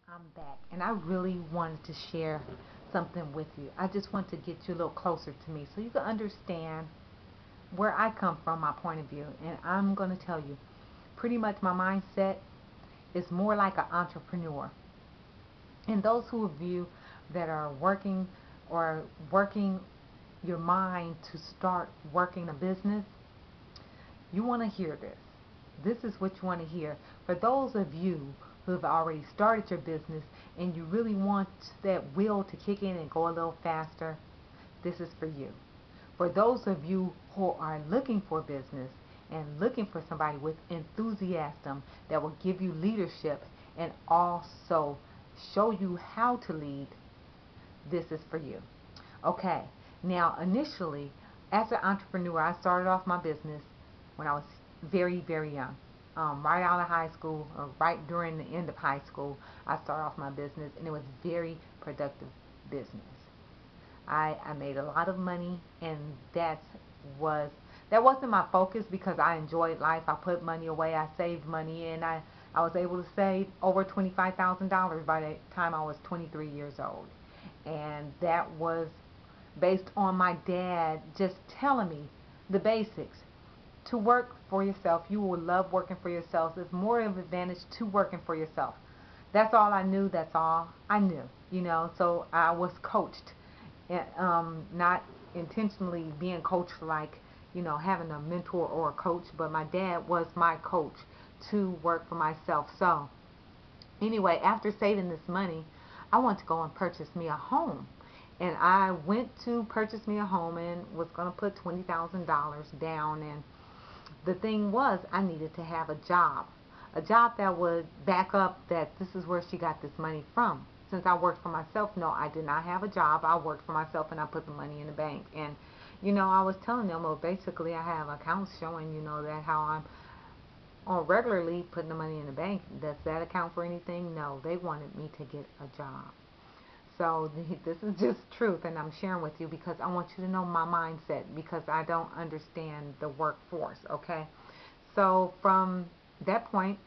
I'm back, and I really wanted to share something with you. I just want to get you a little closer to me so you can understand where I come from, my point of view. And I'm going to tell you, pretty much my mindset is more like an entrepreneur. And those who of you that are working or working your mind to start working a business, you want to hear this. This is what you want to hear. For those of you who have already started your business and you really want that will to kick in and go a little faster, this is for you. For those of you who are looking for business and looking for somebody with enthusiasm that will give you leadership and also show you how to lead, this is for you. Okay, now initially, as an entrepreneur, I started off my business when I was very, very young. Right out of high school, or right during the end of high school, I started off my business, and it was very productive business. I made a lot of money, and was that wasn't my focus because I enjoyed life. I put money away, I saved money, and I was able to save over $25,000 by the time I was 23 years old. And that was based on my dad just telling me the basics. To work for yourself, you will love working for yourself. There's more of an advantage to working for yourself. That's all I knew. That's all I knew. So I was coached, not intentionally being coached like having a mentor or a coach, but my dad was my coach to work for myself. So anyway, after saving this money, I wanted to go and purchase me a home. And I went to purchase me a home and was going to put $20,000 down. And the thing was, I needed to have a job. A job that would back up that this is where she got this money from. Since I worked for myself, no, I did not have a job. I worked for myself and I put the money in the bank. And, I was telling them, well, basically I have accounts showing, that how I'm on regularly putting the money in the bank. Does that account for anything? No, they wanted me to get a job. So this is just truth, and I'm sharing with you because I want you to know my mindset because I don't understand the workforce, okay? So from that point,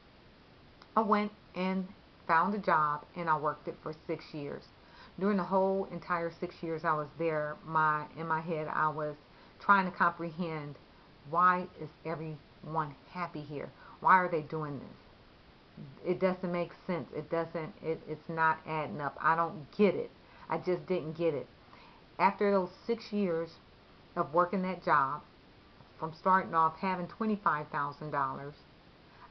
I went and found a job, and I worked it for 6 years. During the whole entire 6 years I was there, in my head I was trying to comprehend, why is everyone happy here? Why are they doing this? It doesn't make sense. It's not adding up. I don't get it. I just didn't get it. After those 6 years of working that job, from starting off having $25,000,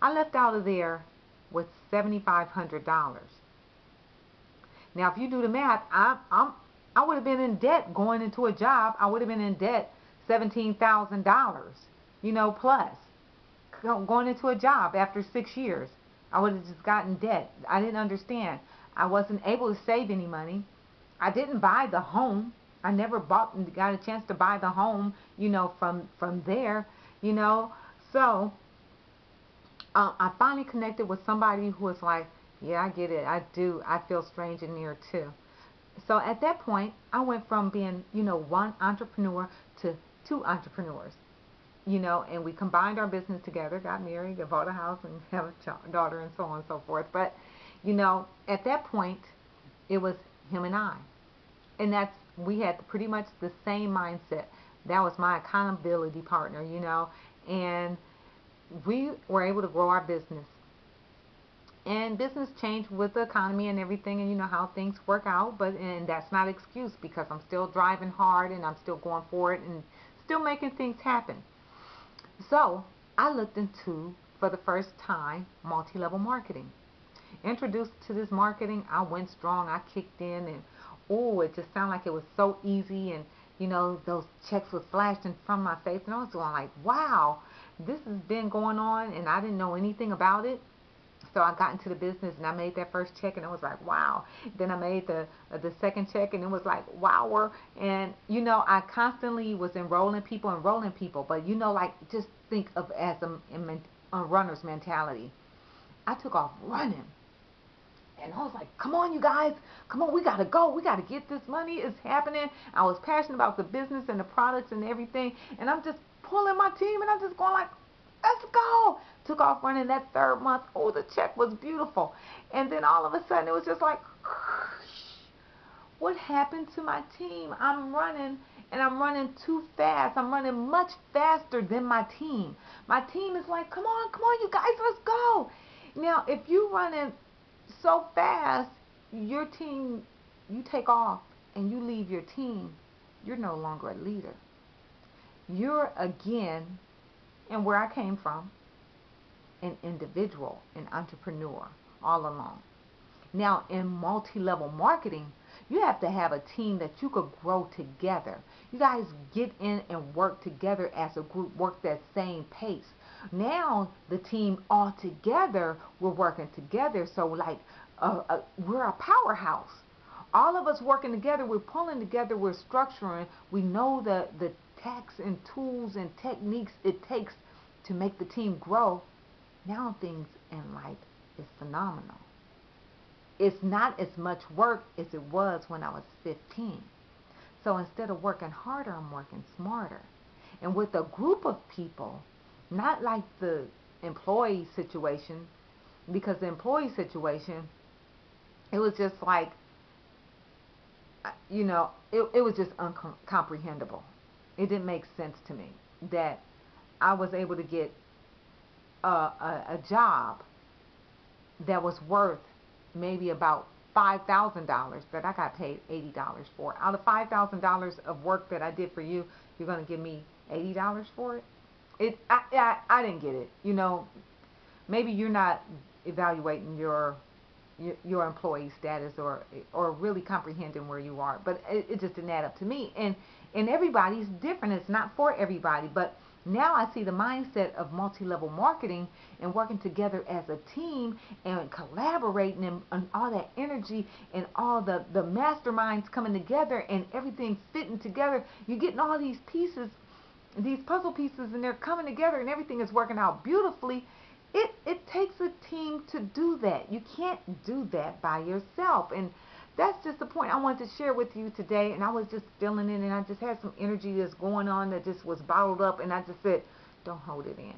I left out of there with $7,500. Now, if you do the math, I would have been in debt going into a job. I would have been in debt $17,000, plus going into a job after 6 years. I would have just gotten debt. I didn't understand. I wasn't able to save any money. I didn't buy the home. I never got a chance to buy the home, from there, you know. So I finally connected with somebody who was like, yeah, I get it. I do. I feel strange in here too. So at that point, I went from being, one entrepreneur to two entrepreneurs, and we combined our business together, got married, bought a house, and have a daughter, and so on and so forth. But, at that point, it was him and I. And we had pretty much the same mindset. That was my accountability partner, and we were able to grow our business. And business changed with the economy and everything, and you know how things work out. And that's not an excuse because I'm still driving hard and I'm still going for it and still making things happen. So I looked into, for the first time, multi-level marketing. Introduced to this marketing, I went strong. I kicked in, and it just sounded like it was so easy. And those checks would flash in front of my face, and I was going like, wow, this has been going on, and I didn't know anything about it. So I got into the business and I made that first check and it was like, wow. Then I made the second check and it was like, wow. And, I constantly was enrolling people. But, like, just think of as a runner's mentality. I took off running. And I was like, come on, you guys. Come on, we got to go. We got to get this money. It's happening. I was passionate about the business and the products and everything. And I'm just pulling my team and I'm just going like, Let's go. Took off running that third month. Oh, the check was beautiful. And then all of a sudden it was just like, what happened to my team? I'm running and I'm running too fast. I'm running much faster than my team. My team is like, come on, you guys, let's go. Now, if you running so fast, your team, you take off and you leave your team, you're no longer a leader. You're again, and where I came from, an individual, an entrepreneur, all alone. Now, in multi-level marketing, you have to have a team that you could grow together. You guys get in and work together as a group, work that same pace. Now, the team all together, we're working together. So, like, we're a powerhouse. All of us working together, we're pulling together, we're structuring. We know the tactics and tools and techniques it takes to make the team grow. Now, things in life is phenomenal. It's not as much work as it was when I was 15. So instead of working harder, I'm working smarter. And with a group of people, not like the employee situation, because the employee situation, it was just like, it was just uncomprehendable. It didn't make sense to me that I was able to get a job that was worth maybe about $5,000 that I got paid $80 for. Out of $5,000 of work that I did for you, you're going to give me $80 for it? I didn't get it. Maybe you're not evaluating your employee status or really comprehending where you are, but it just didn't add up to me. And everybody's different. It's not for everybody, but now I see the mindset of multi-level marketing and working together as a team and collaborating and all that energy and all the masterminds coming together and everything fitting together. You're getting all these pieces, these puzzle pieces, and they're coming together and everything is working out beautifully. It takes a team to do that. You can't do that by yourself. And that's just the point I wanted to share with you today. And I was just feeling it, and I just had some energy that's going on that just was bottled up, and I just said, don't hold it in.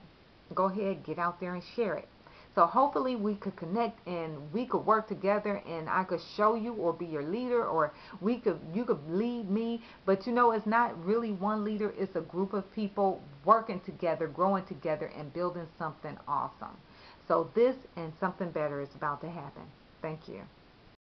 Go ahead, get out there and share it. So hopefully we could connect and we could work together, and I could show you or be your leader, or you could lead me. But it's not really one leader. It's a group of people working together, growing together, and building something awesome. So this and something better is about to happen. Thank you.